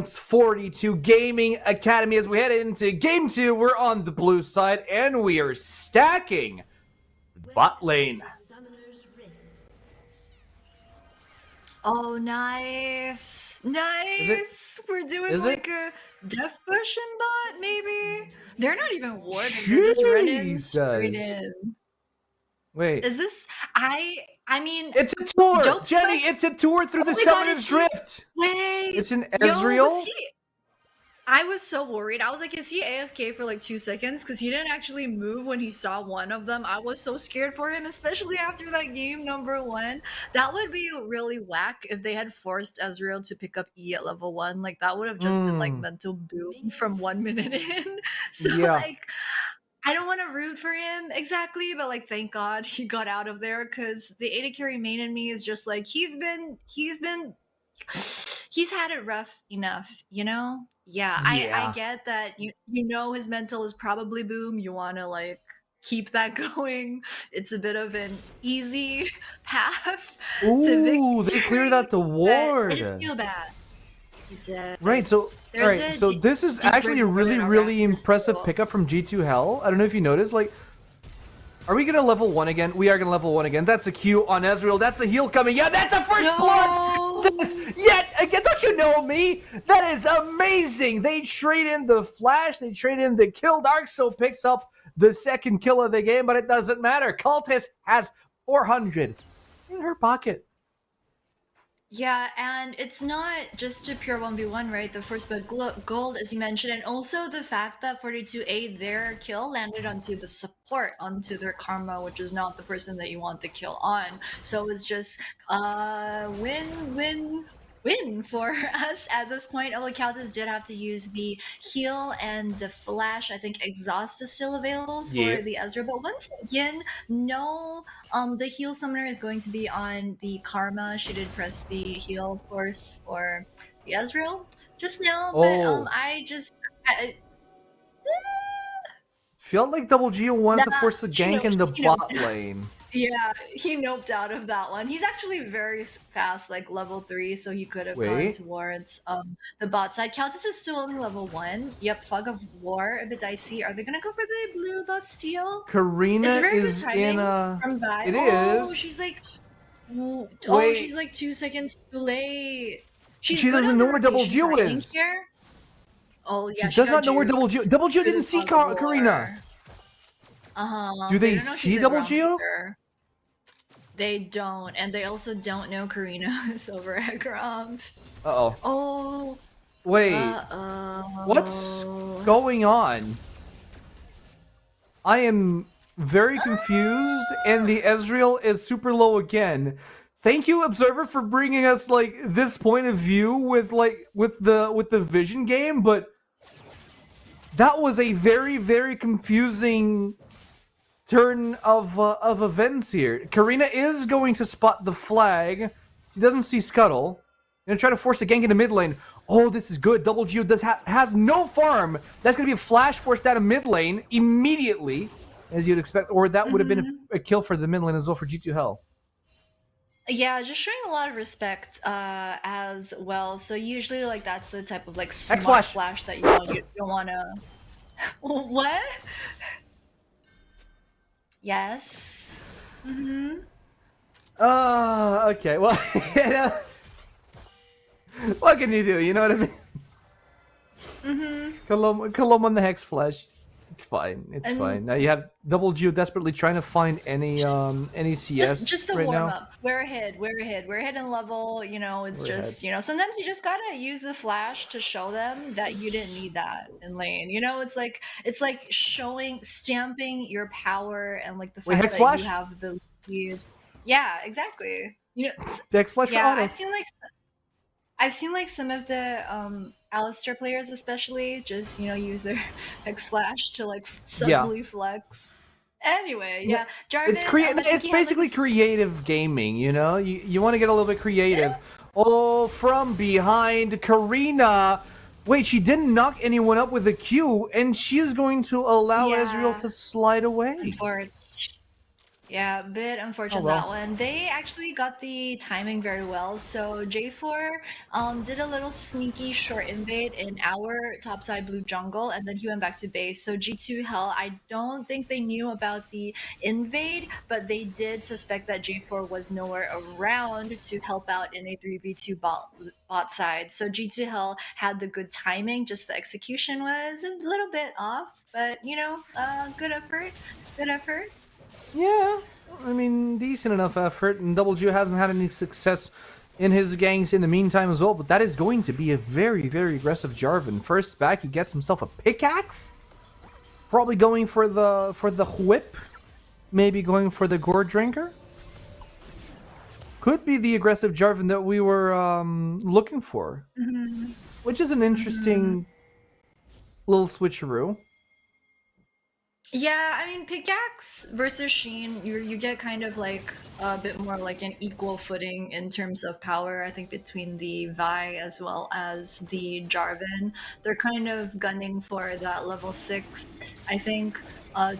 W4D7 Gaming Academy. As we head into game 2, we're on the blue side and we are stacking bot lane. Oh, nice. Nice. We're doing like a death potion bot, maybe? They're not even warding. They're just running straight in. Wait. Is this... I mean... It's a tour! Dope Jenny, spec? it's a tour through the Summoner's Rift! Wait! It's an Yo, Ezreal? I was so worried. I was like, is he AFK for like 2 seconds? Because he didn't actually move when he saw one of them. I was so scared for him, especially after that game number 1. That would be really whack if they had forced Ezreal to pick up E at level 1. Like, that would have just been like mental boom from 1 minute in. So like, I don't want to root for him exactly, but like, thank God he got out of there, because the AD carry main in me is just like, he's had it rough enough, you know? Yeah. I get that you know his mental is probably boom. You want to like keep that going. It's a bit of an easy path to victory. They cleared out the ward. I just feel bad. Right, so so this is actually a really impressive pickup from G2 Hell. I don't know if you noticed, like, are we gonna level 1 again? We are gonna level 1 again. That's a Q on Ezreal. That's a heal coming. Yeah, that's a first blood. Yet again, don't you know me? That is amazing. They trade in the flash. They trade in the kill. Darksoul picks up the second kill of the game, but it doesn't matter. Cultist has 400 in her pocket. Yeah, and it's not just a pure 1v1, right? The first but gold, as you mentioned, and also the fact that 42A, their kill landed onto the support, onto their karma, which is not the person that you want the kill on. So it's just win for us at this point. Although Countess did have to use the heal and the flash. I think exhaust is still available for the Ezra, but once again, no, the heal summoner is going to be on the karma. She did press the heal, of course, for the Ezreal just now, but I felt like Double G wanted to force the gank in the bot lane. Yeah, he noped out of that one. He's actually very fast, like level 3, so he could have gone towards the bot side. Countess is still only level 1. Yep, Fog of War, a bit dicey. Are they gonna go for the blue buff steal? Karina is in a... From Vi. It oh, is. she's like... Oh, Wait. she's like 2 seconds too late. She doesn't know where Double G is. Here. Oh, yeah, she does not know where Double G... Double G didn't see Karina. Do they see Double G? They don't, and they also don't know Karina is over at Gromp. Uh-oh. Oh. Wait. What's going on? I am very confused, and the Ezreal is super low again. Thank you, Observer, for bringing us like this point of view with the Vision game, but that was a very confusing turn of events here. Karina is going to spot the flag. She doesn't see Scuttle. Gonna try to force a gank into mid lane. Oh, this is good. Double Geo has no farm. That's gonna be a flash forced out of mid lane immediately, as you'd expect. Or that would have been a kill for the mid lane as well for G2 Hell. Yeah, just showing a lot of respect as well. So usually, like, that's the type of like smart flash that you don't want to. What? Yes. Okay. Well, what can you do? You know what I mean? Colum on the Hex Flash. It's fine. It's fine. Now you have Double Geo desperately trying to find any CS just the right warm now. up. We're ahead in level. You know, it's just sometimes you just gotta use the flash to show them that you didn't need that in lane. You know, it's like stamping your power and like the fact that you have the lead. Yeah, exactly. You know, the Hex Flash. Yeah, I've seen like some of the Alistar players especially just use their Hex Flash to like suddenly flex. Anyway, yeah, Jarvan, it's basically creative gaming, you know. You want to get a little bit creative. Oh, from behind, Karina. Wait, she didn't knock anyone up with a Q, and she is going to allow Ezreal to slide away. Yeah, a bit Oh unfortunate that well. one. They actually got the timing very well. So J4 did a little sneaky short invade in our topside blue jungle, and then he went back to base. So G2 Hell, I don't think they knew about the invade, but they did suspect that J4 was nowhere around to help out in a 3v2 bot side. So G2 Hell had the good timing, just the execution was a little bit off, but good effort. Good effort. Yeah, I mean, decent enough effort, and Double G hasn't had any success in his gangs in the meantime as well, but that is going to be a very, very aggressive Jarvan. First back, he gets himself a pickaxe, probably going for the whip, maybe going for the Gore Drinker. Could be the aggressive Jarvan that we were looking for, Mhm. which is an Mhm. interesting little switcheroo. Yeah, I mean, pickaxe versus Sheen, you get kind of like a bit more like an equal footing in terms of power. I think between the Vi as well as the Jarvan, they're kind of gunning for that level 6. I think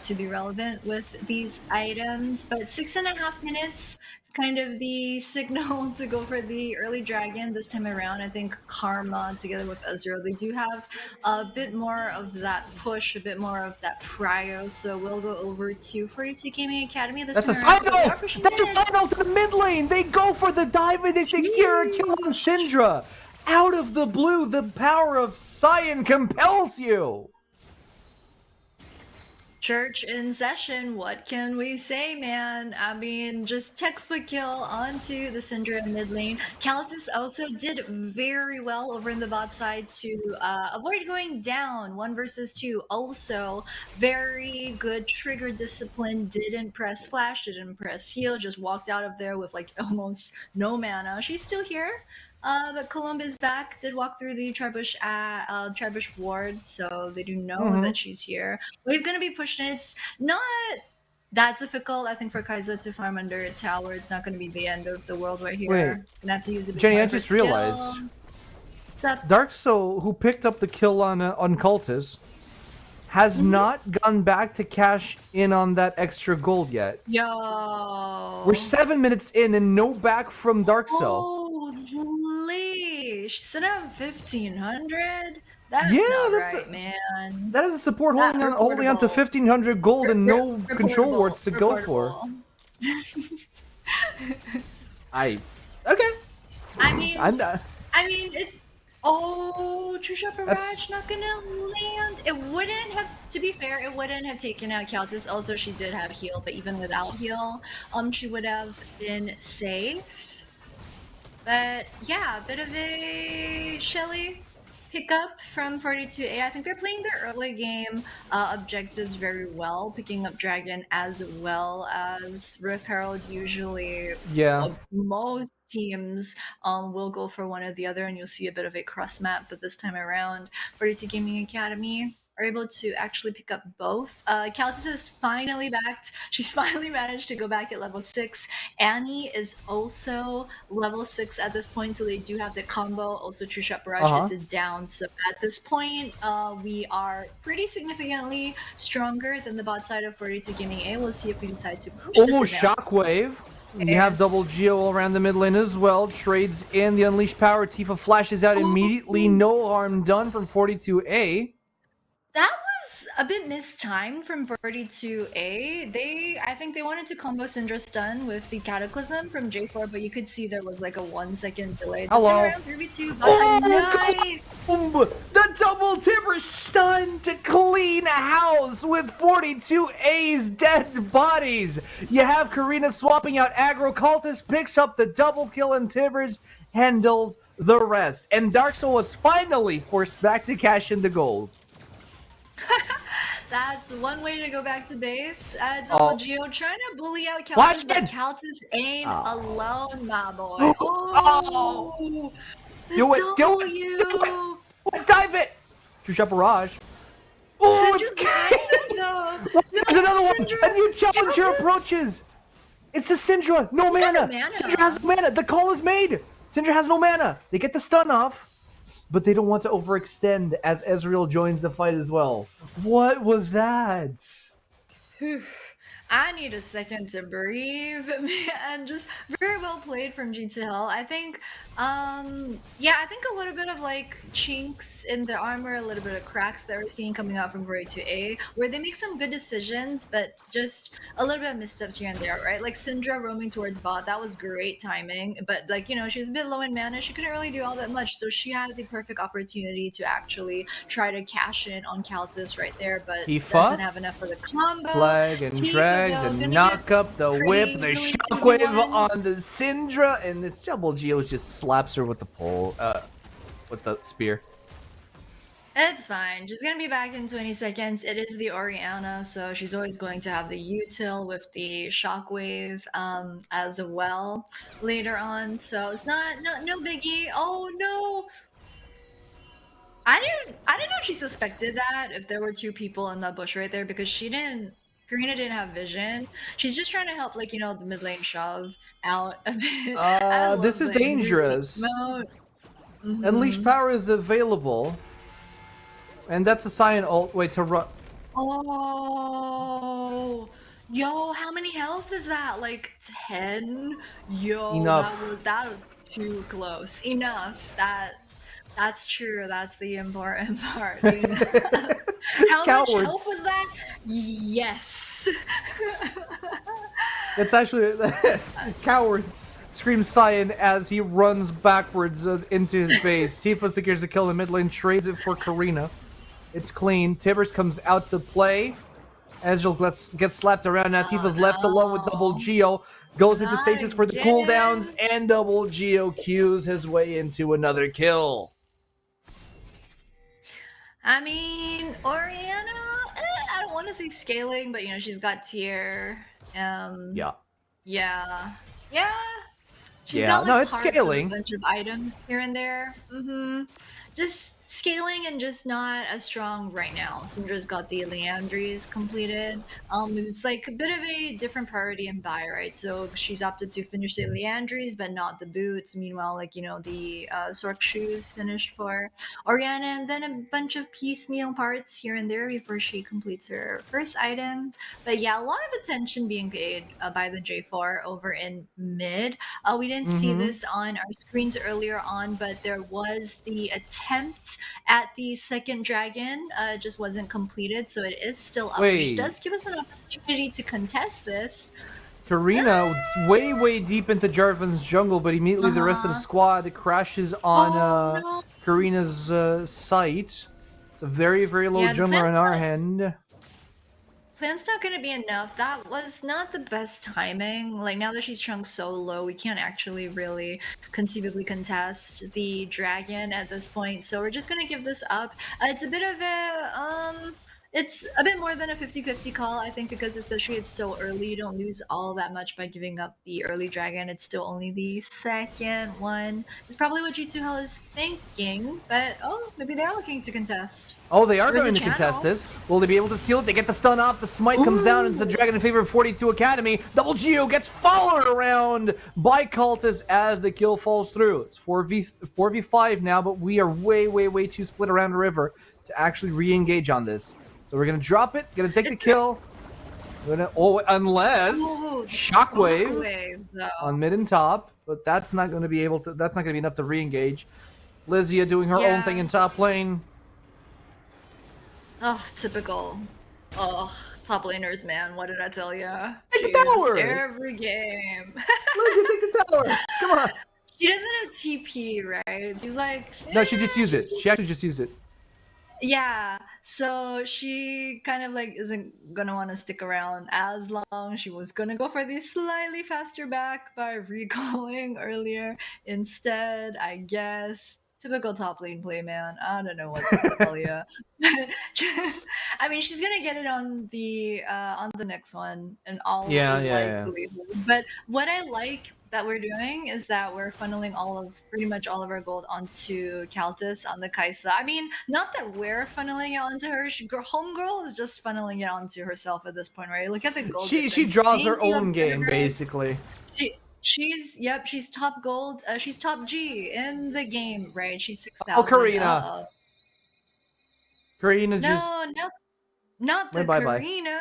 to be relevant with these items. But 6.5 minutes is kind of the signal to go for the early dragon this time around. I think Karma together with Ezreal, they do have a bit more of that push, a bit more of that prio. So we'll go over to 42 Gaming Academy this That's time a around. side So they are note! pushing That's a mid. side note to the mid lane! They go for the dive and they secure a kill on Sheesh. Syndra! Out of the blue, the power of Cyan compels you! Church in session, what can we say, man? I mean, just textbook kill onto the Syndra mid lane. Caltus also did very well over in the bot side to avoid going down 1 versus 2. Also, very good trigger discipline. Didn't press flash, didn't press heal, just walked out of there with like almost no mana. She's still here. But Columbus back, did walk through the Tribush ward, so they do know Mm-hmm. that she's here. We're gonna be pushed in. It's not that difficult, I think, for Kai'Sa to farm under a tower. It's not gonna be the end of the world right Wait, here. Gonna have to use a bit Jenny, more I of her just skill. realized What's up? Dark Soul, who picked up the kill on Cultist, has Mhm. not gone back to cash in on that extra gold yet. We're Yo. 7 minutes in and no back from Dark Soul. Holy! She's still at 1,500? Yeah, That's not that's right, man. that is a support That holding on to reportable. 1,500 gold and no control Reportable. wards to go for. Reportable. I okay. I mean, I'm not. it. Oh, Trisha That's Barrage not gonna land. It wouldn't have. To be fair, it wouldn't have taken out Countess. Also, she did have heal, but even without heal, she would have been safe. But yeah, a bit of a Shelly pickup from 42A. I think they're playing their early game objectives very well, picking up Dragon as well as Rift Herald. Usually, yeah. most teams will go for one or the other, and you'll see a bit of a cross map. But this time around, 42 Gaming Academy are able to actually pick up both. Caltus is finally backed. She's finally managed to go back at level 6. Annie is also level 6 at this point, so they do have the combo. Also, True Shot Uh Barrage huh. is down. So at this point, we are pretty significantly stronger than the bot side of 42 Gaming A. We'll see if we decide to push this Oh, advance. Shockwave. You have Yes. double Geo all around the mid lane as well. Trades in the Unleashed Power. Tifa flashes out immediately. Ooh. No harm done from 42A. That was a bit mistimed from 42A. I think they wanted to combo Syndra stun with the Cataclysm from J4, but you could see there was like a 1 second delay. This time Hello. around, 3v2, Oh, nice! boom! The double timber stun to clean house with 42A's dead bodies. You have Karina swapping out aggro. Cultist picks up the double kill and Timbers handles the rest. And Dark Soul was finally forced back to cash in the gold. That's one way to go back to base. Oh. Double Geo trying to bully out Flash Caltus, but in! Caltus ain't Oh. alone, my boy. Oh! Oh! Do The it! Do it! Do W! it! Dive it! True Shot Barrage. Oh, it's Syndra's behind them, though! There's another one! Syndra! A new challenger Caltus! approaches! It's a Syndra! No He's got mana! no mana. Syndra has no mana! The call is made! Syndra has no mana! They get the stun off, but they don't want to overextend as Ezreal joins the fight as well. What was that? I need a second to breathe. And just very well played from G to Hell. I think, yeah, I think a little bit of like chinks in the armor, a little bit of cracks that we're seeing coming out from Roy to A, where they make some good decisions, but just a little bit of missteps here and there, right? Like Syndra roaming towards bot, that was great timing, but like, you know, she was a bit low in mana. She couldn't really do all that much, so she had the perfect opportunity to actually try to cash in on Kaltus right there, but doesn't Tifa, have enough for the combo. flag and Tifa drag though, to gonna get knock up the whip, pretty the really shockwave 2v1. on the Syndra, and this double Geo just slaps her with the pole, with the spear. It's fine. She's gonna be back in 20 seconds. It is the Orianna, so she's always going to have the util with the shockwave as well later on. So it's no biggie. Oh no. I didn't know she suspected that if there were two people in that bush right there because Karina didn't have vision. She's just trying to help, like, you know, the mid lane shove out a bit. I This love is the angry dangerous. mode. Unleashed power is available. And that's a sign. Oh, wait, to run. Oh, yo, how many health is that? Like 10? Yo, Enough. that was too close. Enough. That's true. That's the important part. How much health was that? Yes. It's actually cowards screams Cyan as he runs backwards into his base. Tifa secures the kill in mid lane, trades it for Karina. It's clean. Tibbers comes out to play. Ezreal gets slapped around. Now Tifa's left alone with double Geo. Goes into stasis for the cooldowns, and double Geo cues his way into another kill. I mean, Orianna, I don't want to say scaling, but you know, she's got tier. Yeah. Yeah. Yeah. She's Yeah, got like no, it's parts scaling. of a bunch of items here and there. Just scaling and just not as strong right now. Syndra's got the Leandries completed. It's like a bit of a different priority in buy, right? So she's opted to finish the Leandries, but not the boots. Meanwhile, like, you know, the Sork shoes finished for Orianna, and then a bunch of piecemeal parts here and there before she completes her first item. But yeah, a lot of attention being paid by the J4 over in mid. We didn't see this on our screens earlier on, but there was the attempt at the second dragon. Just wasn't completed, so it is still up, which does give us an opportunity to contest this. Karina way deep into Jarvan's jungle, but immediately the rest of the squad crashes on no. Karina's site. It's a very low jungler on our end. Plan's not going to be enough. That was not the best timing. Like, now that she's chunked so low, we can't actually really conceivably contest the dragon at this point. So we're just going to give this up. It's a bit of a, it's a bit more than a 50-50 call, I think, because especially it's so early, you don't lose all that much by giving up the early dragon. It's still only the second one. It's probably what G2 Hell is thinking, but oh, maybe they're looking to contest. Oh, they are going to contest this. Will they be able to steal it? They get the stun off. The smite comes down. And it's a dragon in favor of 42 Academy. Double Geo gets followed around by Cultists as the kill falls through. It's 4v5 now, but we are way too split around the river to actually re-engage on this. So we're going to drop it. Going to take the kill. Unless Shockwave on mid and top. But that's not going to be able to. That's not going to be enough to re-engage. Lysia doing her own thing in top lane. Oh, typical. Oh, top laners, man. What did I tell ya? Take the tower! Every game. Lysia, take the tower! Come on! She doesn't have TP, right? She's like... No, she just used it. She actually just used it. Yeah, so she kind of like isn't gonna want to stick around as long. She was gonna go for the slightly faster back by recalling earlier instead, I guess. Typical top lane play, man. I don't know what to tell you. I mean, she's gonna get it on the next one, and all likelihood. But what I like that we're doing is that we're funneling pretty much all of our gold onto Kaltus on the Kaisa. I mean, not that we're funneling it onto her. Homegirl is just funneling it onto herself at this point, right? Look at the gold. She draws her own game, basically. She's top gold. She's top G in the game, right? She's 6,000. Oh, Karina. Karina just... not the Karina.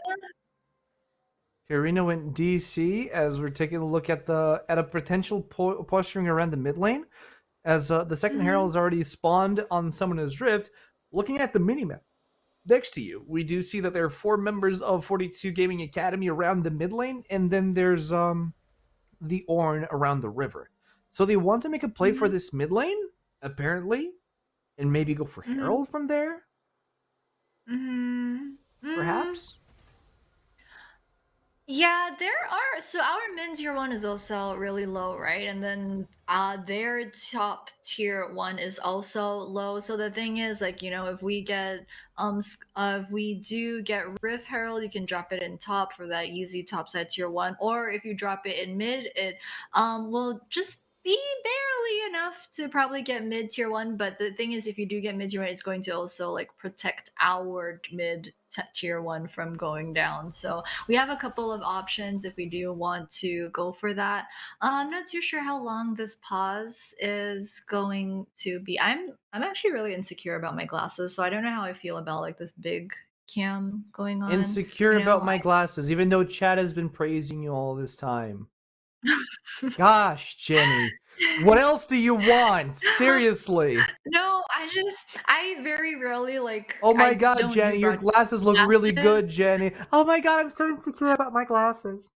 Karina went DC as we're taking a look at a potential posturing around the mid lane. As the second Mm-hmm. herald is already spawned on Summoner's Rift. Looking at the minimap next to you, we do see that there are 4 members of 42 Gaming Academy around the mid lane, and then there's the Ornn around the river. So they want to make a play for Mm-hmm. this mid lane, apparently, and maybe go for Mm-hmm. Herald from there, Mm-hmm. Mm. perhaps. Yeah, there are. So our min tier one is also really low, right? And then their top tier one is also low. So the thing is, like, if we get if we do get Rift Herald, you can drop it in top for that easy top side tier one. Or if you drop it in mid, it will just be barely enough to probably get mid tier one. But the thing is, if you do get mid tier one, it's going to also like protect our mid tier one from going down. So we have a couple of options if we do want to go for that. I'm not too sure how long this pause is going to be. I'm actually really insecure about my glasses, so I don't know how I feel about like this big cam going on. Insecure You know, about my glasses, even though Chad has been praising you all this time. I Gosh, Jenny. What else do you want? Seriously. No, I very rarely like Oh my I god, don't do Jenny, your broad glasses look really glasses. good, Jenny. Oh my god, I'm so insecure about my glasses.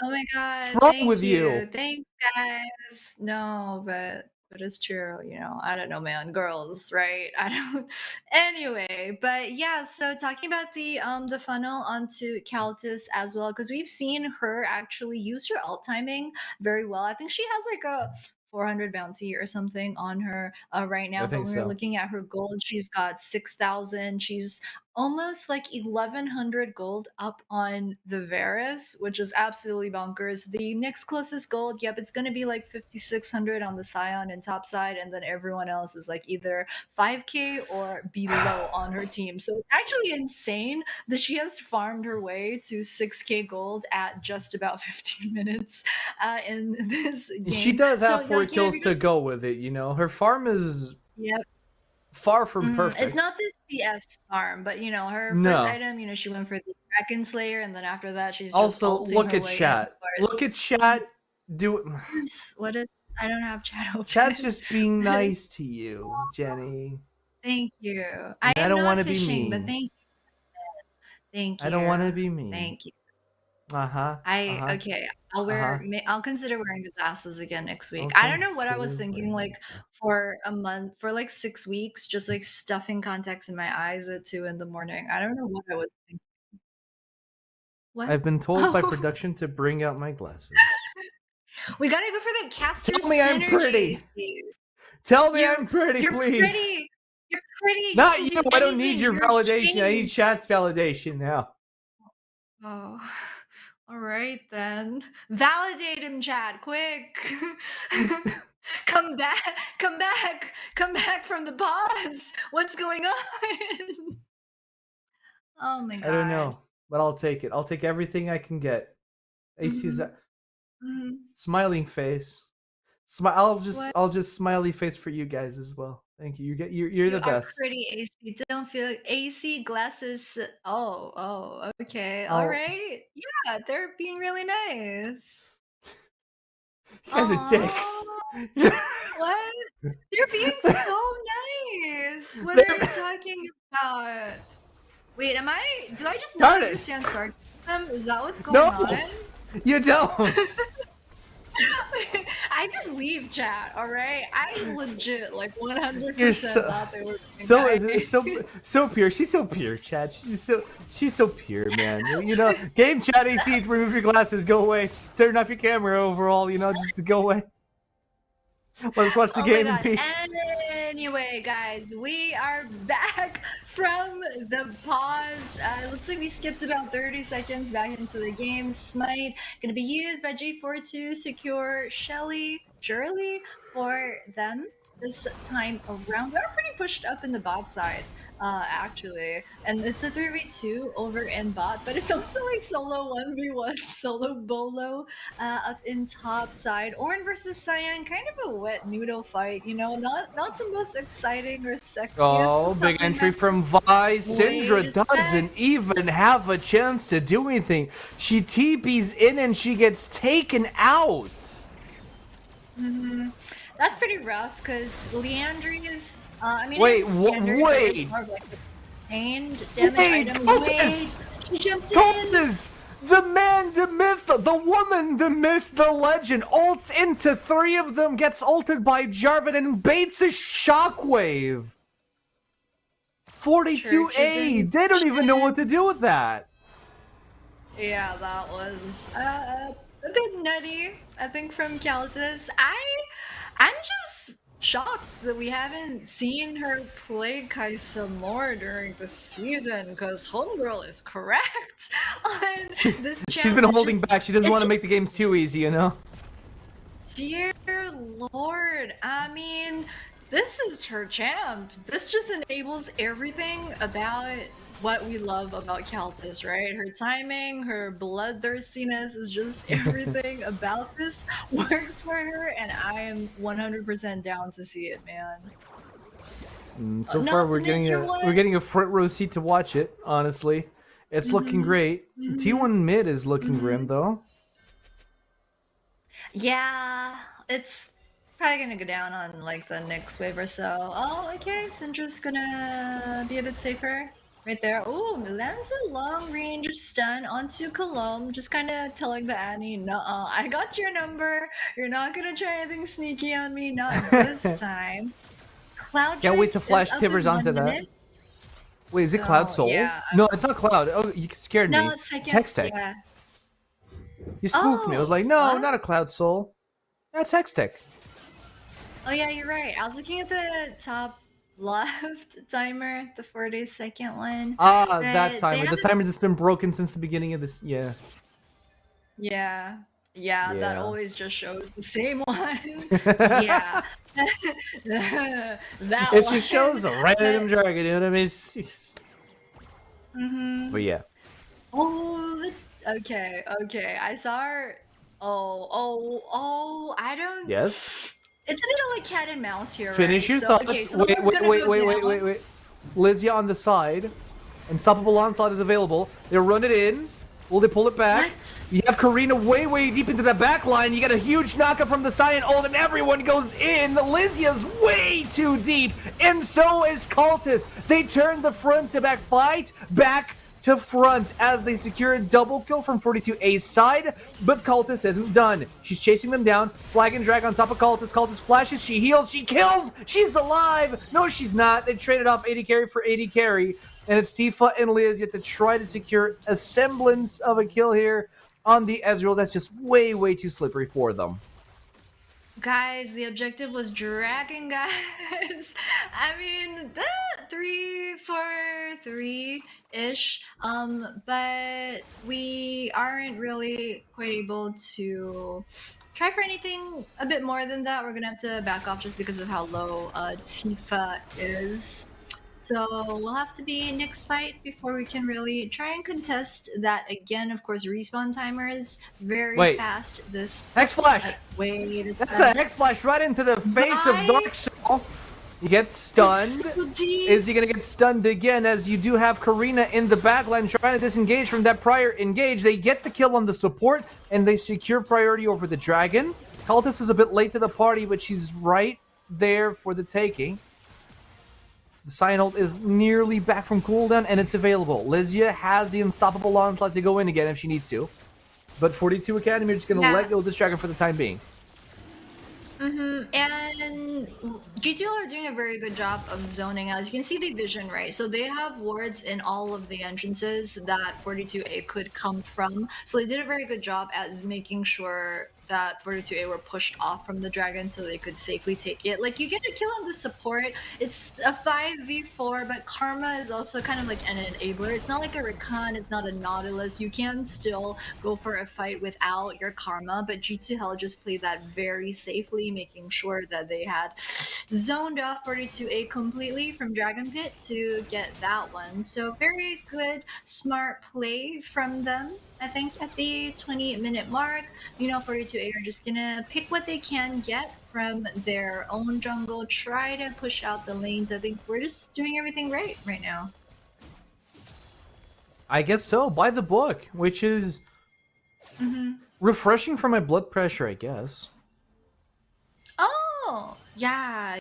Oh my What's god, wrong with thank you? you. Thanks, guys. No, but it's true, I don't know, man. Girls, right? I don't anyway, but yeah, so talking about the funnel onto Caltus as well, because we've seen her actually use her alt timing very well. I think she has like a 400 bounty or something on her right I now, but think when we're so. looking at her gold, she's got 6,000. She's almost like 1100 gold up on the Varus, which is absolutely bonkers. The next closest gold, yep, it's going to be like 5600 on the Scion and top side, and then everyone else is like either 5k or below on her team. So it's actually insane that she has farmed her way to 6k gold at just about 15 minutes in this She game. does So have 4 like, kills to go with it, you know. Her farm is yep. far from It's perfect. not the CS farm, but her first No. item, she went for the Kraken Slayer, and then after that, she's just Also, ulting look her at way in chat. for Look at chat. Do it. what is I don't have chat Chat's open. just being What is nice to you, Jenny. Thank you. I And I am don't want not to be fishing, but mean. thank I don't want to you. be mean. Thank you. Uh-huh. Uh-huh. Okay. Uh-huh. I'll consider wearing the glasses again next week. I'll I don't know what I was consider thinking wearing like the glass. for a month, for like 6 weeks, just like stuffing contacts in my eyes at 2 in the morning. I don't know what I was thinking. What? I've been told by Oh. production to bring out my glasses. We gotta go for the caster Tell me I'm synergy. pretty. Steve. Tell me You're I'm pretty, you're please. pretty. You're pretty. You Not can you. do I don't need anything. your You're validation. I need changed. chat's validation now. Oh, all right then. Validate him, Chad. Quick. Come back. Come back. Come back from the pause. What's going on? Oh my I don't god. know, but I'll take it. I'll take everything I can get. AC's Mhm. Mhm. smiling face. I'll just What? I'll just smiley face for you guys as well. Thank you. You're You the are best. pretty, AC. Don't feel AC glasses. Oh, okay. All I'll. right. Yeah, they're being really nice. You guys are dicks. Oh, what? They're being so nice. What are you talking about? Wait, do I just not Darn it! understand sarcasm? Is that what's going No, on? you don't. I did leave chat, alright? I legit, like, You're 100% so thought they were being so nice. so pure. She's so pure, Chad. She's so pure, man. You know, game chat ACs. Remove your glasses. Go away. Just turn off your camera overall. You know, just to go away. Let's watch the Oh my game in god. peace. Anyway, guys, we are back from the pause. Looks like we skipped about 30 seconds back into the game. Smite gonna be used by J4 to secure Shelly, Shirley for them this time around. We're pretty pushed up in the bot side. actually. And it's a 3v2 over in bot, but it's also a solo 1v1 solo bolo up in top side. Orin versus Cyan, kind of a wet noodle fight, you know, not the most exciting or sexiest Oh, of big times. entry from Vi. Wait Syndra a sec. doesn't even have a chance to do anything. She TP's in and she gets taken out. That's pretty rough because Leandri's, I mean, Wait, it is standard, but it's wait, more of like a sustained damage wait, item. Wait, Cultus! she jumped in. Cultus! The man, the myth, the woman, the myth, the legend, ults into 3 of them, gets ulted by Jarvan and baits a shockwave. Churches 42A, and they don't even know what to do with that. yeah, that was a bit nutty, I think, from Caltus. I'm just shocked that we haven't seen her play Kaisa more during the season, because Homegirl is correct on this She's channel. been holding back. She doesn't want to make the games too easy, you know? Dear Lord, I mean, this is her champ. This just enables everything about what we love about Caltus, right? Her timing, her bloodthirstiness is just everything about this works for her, and I am 100% down to see it, man. So far, we're getting a front row seat to watch it. Honestly, it's looking great. T1 mid is looking grim though. Yeah, it's probably gonna go down on like the next wave or so. Oh, okay, Syndra's gonna be a bit safer. Right there. Ooh, lands a long range stun onto Colombe, just kind of telling the Annie, nuh-uh, I got your number. You're not gonna try anything sneaky on me, not this time. Cloud Can't wait to Drake flash is up Tivers in onto 1 that. minute. Wait, is it Cloud Soul? Yeah. No, it's not Cloud. Oh, you scared me. No, it's Hextech. yeah. You spooked me. I was like, no, what? not a Cloud Soul. That's Hextech. Oh yeah, you're right. I was looking at the top left timer, the 40-second one. Ah, but that they timer. The haven't- timer that's been broken since the beginning of this. Yeah. Yeah. Yeah, that Yeah. always just shows the same one. Yeah. that It one. just shows a random jargon, you know what I mean? But yeah. Oh, okay, okay. I saw her. Oh, I don't. Yes? It's a bit of like cat and mouse here, Finish right? your So, thoughts. okay, so the one's gonna go down. Wait. Lysia on the side. Unstoppable onslaught is available. They run it in. Will they pull it back? What? You have Karina way deep into the back line. You got a huge knockup from the Cyan ult, and everyone goes in. Lysia's way too deep, and so is Cultus. They turn the front to back fight back to front as they secure a double kill from 42A's side, but Cultus isn't done. She's chasing them down, flag and drag on top of Cultus. Cultus flashes, she heals, she kills, she's alive! No, she's not. They traded off 80 carry for 80 carry, and it's Tifa and Lysia to try to secure a semblance of a kill here on the Ezreal. That's just way too slippery for them. Guys, the objective was dragon, guys. I mean, that 3-4-3-ish. But we aren't really quite able to try for anything a bit more than that. We're gonna have to back off just because of how low Tifa is. So we'll have to be next fight before we can really try and contest that again. Of course, respawn timer is very fast. This Hex Flash! wait, That's a Hex Flash right into the face of Dark Soul. He gets stunned. Is he going to get stunned again, as you do have Karina in the backline trying to disengage from that prior engage. They get the kill on the support, and they secure priority over the Dragon. Cultus is a bit late to the party, but she's right there for the taking. The Cyan ult is nearly back from cooldown, and it's available. Lysia has the unstoppable onslaught to go in again if she needs to. But 42 Academy are just going to let go of this Dragon for the time being. And G2 are doing a very good job of zoning out. As you can see the vision, right? So they have wards in all of the entrances that 42A could come from. So they did a very good job at making sure that 42A were pushed off from the dragon so they could safely take it. Like, you get a kill on the support. It's a 5v4, but Karma is also kind of like an enabler. It's not like a Rakan, it's not a Nautilus. You can still go for a fight without your Karma, but G2 Hell just played that very safely, making sure that they had zoned off 42A completely from Dragon Pit to get that one. So very good, smart play from them. I think at the 20-minute mark, 42A are just gonna pick what they can get from their own jungle, try to push out the lanes. I think we're just doing everything right now. I guess so, by the book, which is refreshing for my blood pressure, I guess. Oh, yeah,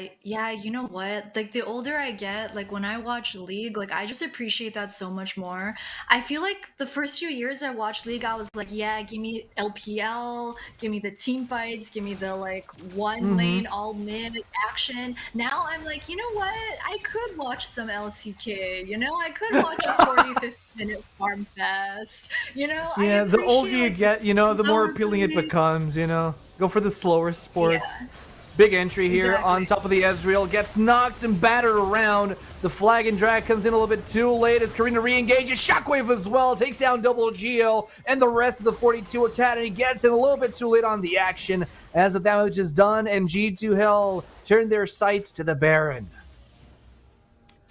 you know what? Like, the older I get, like, when I watch League, like, I just appreciate that so much more. I feel like the first few years I watched League, I was like, yeah, give me LPL, give me the team fights, give me the, like, one lane, all mid action. Now I'm like, you know what? I could watch some LCK, I could watch a 40-50-minute farm fest, Yeah, the older you get, the more appealing it becomes, Go for the slower sports. Yeah. Big entry here on top of the Ezreal. Gets knocked and battered around. The flag and drag comes in a little bit too late as Karina re-engages. Shockwave as well. Takes down Double Geo. And the rest of the 42 Academy gets in a little bit too late on the action as the damage is done. And G2 Hell turn their sights to the Baron.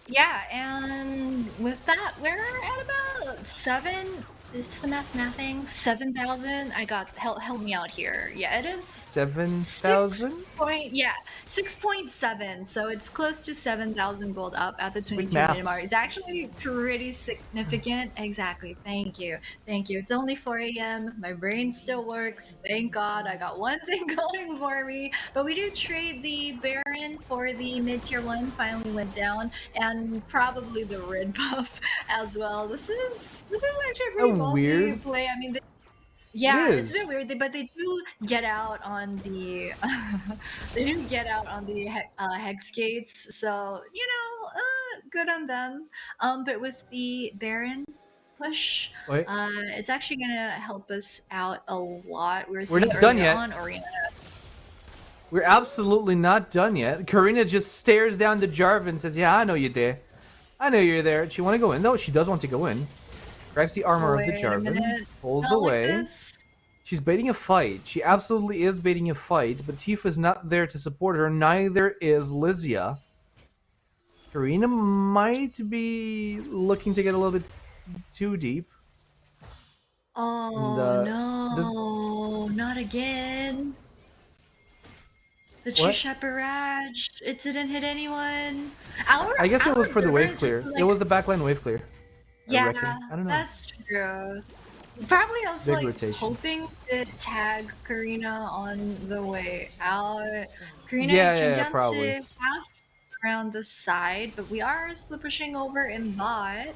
Yeah, and with that, we're at about 7. Is the mathing? 7,000? I got help me out here. Yeah, it is 7,000? 6.7. So it's close to 7,000 gold up at the 22-minute mark. It's actually pretty significant. Exactly. Thank you. It's only 4 a.m. My brain still works. Thank God. I got one thing going for me. But we did trade the Baron for the mid-tier 1. Finally went down, and probably the red buff as well. This is actually a pretty ballsy play. I mean, it's a bit weird, but they do get out on the hex gates. So good on them. But with the Baron push, it's actually gonna help us out a lot. We're not done yet. We're absolutely not done yet. Karina just stares down the Jarvan and says, "Yeah, I know you're there. I know you're there." Do you want to go in? No, she does want to go in. Grabs the armor of the Jarvan, pulls away. Like she's baiting a fight. She absolutely is baiting a fight, but Tifa's not there to support her. Neither is Lysia. Karina might be looking to get a little bit too deep. Oh, no, not again. The Chishap barrage. It didn't hit anyone. I guess it was for the wave clear. It was the backline wave clear. Yeah, I don't know. That's true. Probably also hoping to tag Karina on the way out. Karina probably. Half around the side, but we are split pushing over in bot.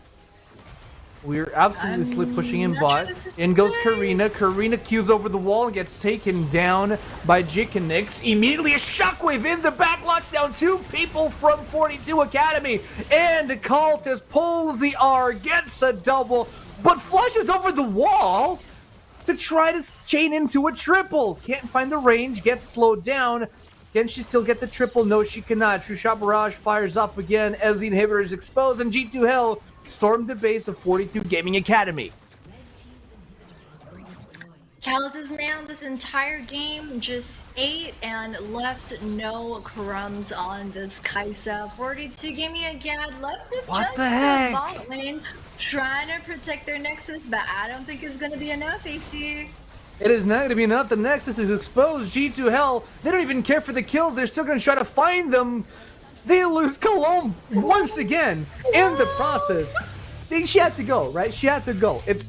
We're absolutely split pushing in bot. In goes Karina. Karina cues over the wall and gets taken down by Jikanix. Immediately a shockwave in the back, locks down 2 people from 42 Academy. And Cultist pulls the R, gets a double, but flushes over the wall to try to chain into a triple. Can't find the range, gets slowed down. Can she still get the triple? No, she cannot. True Shot Barrage fires up again as the inhibitor is exposed, and G2 Hell stormed the base of 42 Gaming Academy. Kaldis, man, this entire game just ate and left no crumbs on this Kaisa. 42 Gaming Academy left with just the bot lane, trying to protect their Nexus, but I don't think it's going to be enough, AC. It is not going to be enough. The Nexus is exposed. G2 Hell, they don't even care for the kills. They're still going to try to find them. They lose Cologne once again in the process. She had to go, right? She had to go. It's